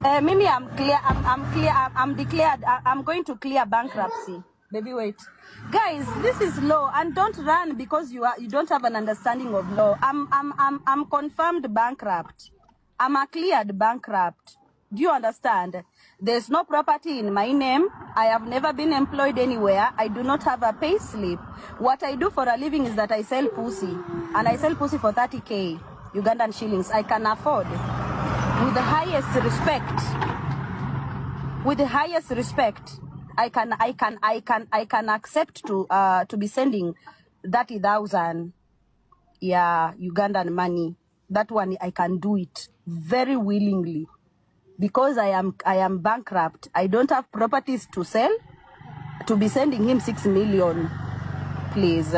Mimi, I'm declared, I'm going to clear bankruptcy. Baby, wait. Guys, this is law, and don't run because you don't have an understanding of law. I'm confirmed bankrupt. I'm a cleared bankrupt. Do you understand? There's no property in my name. I have never been employed anywhere. I do not have a pay slip. What I do for a living is that I sell pussy, and I sell pussy for 30K Ugandan shillings. I can afford. With the highest respect, I can accept to be sending 30,000 Ugandan money. That one I can do it very willingly because I am bankrupt. I don't have properties to sell. To be sending him 6 million, please.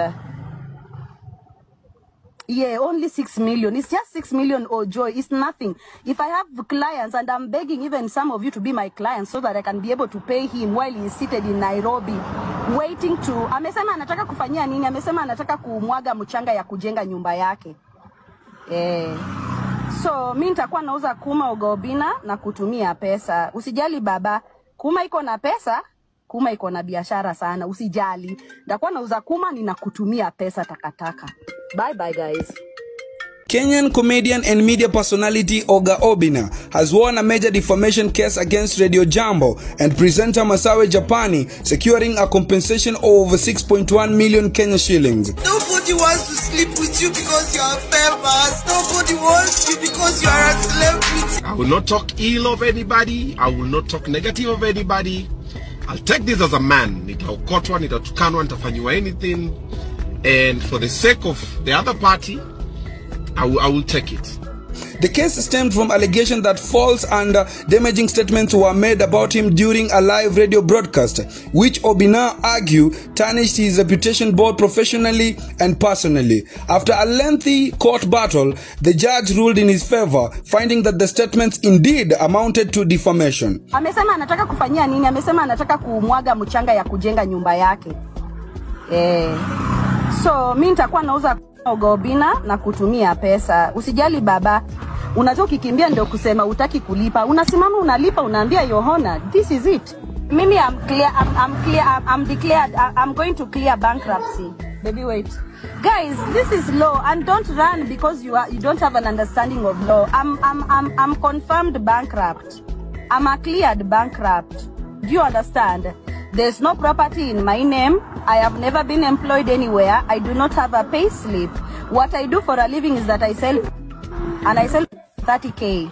Yeah, only 6 million. It's just 6 million, oh joy. It's nothing. If I have clients, and I'm begging even some of you to be my clients so that I can be able to pay him while he's seated in Nairobi, waiting to... Amesema anataka kufanyia nini? Amesema anataka kumwaga mchanga ya kujenga nyumba yake. So, mimi nitakuwa nauza kuma Ogobina na kutumia pesa. Usijali baba, kuma iko na pesa, kuma iko na biashara sana. Usijali. Nitakuwa nauza kuma ninakutumia pesa takataka. Bye bye guys. Kenyan comedian and media personality Oga Obina has won a major defamation case against Radio Jambo and presenter Masawe Japani, securing a compensation of over 6.1 million Kenya shillings. Nobody wants to sleep with you because you are famous. Nobody wants you because you are a celebrity. I will not talk ill of anybody. I will not talk negative of anybody. I'll take this as a man. Nitaokotwa, nitatukanwa, nitafanywa anything. And for the sake of the other party, I will take it. The case stemmed from allegations that false and damaging statements were made about him during a live radio broadcast, which Obina argued tarnished his reputation both professionally and personally. After a lengthy court battle, the judge ruled in his favor, finding that the statements indeed amounted to defamation. Amesema anataka kufanyia nini? Amesema anataka kumwaga mchanga ya kujenga nyumba yake. So, mimi nitakuwa nauza Ogobina na kutumia pesa. Usijali baba. Unajua ukikimbia ndio kusema utaki kulipa. Unasimama unalipa, unaambia your honor, this is it. Mimi I'm declared, I'm going to clear bankruptcy. Baby wait. Guys, this is law, and don't run because you don't have an understanding of law. I'm confirmed bankrupt. I'm a cleared bankrupt. Do you understand? There's no property in my name. I have never been employed anywhere. I do not have a pay slip. What I do for a living is that I sell 30K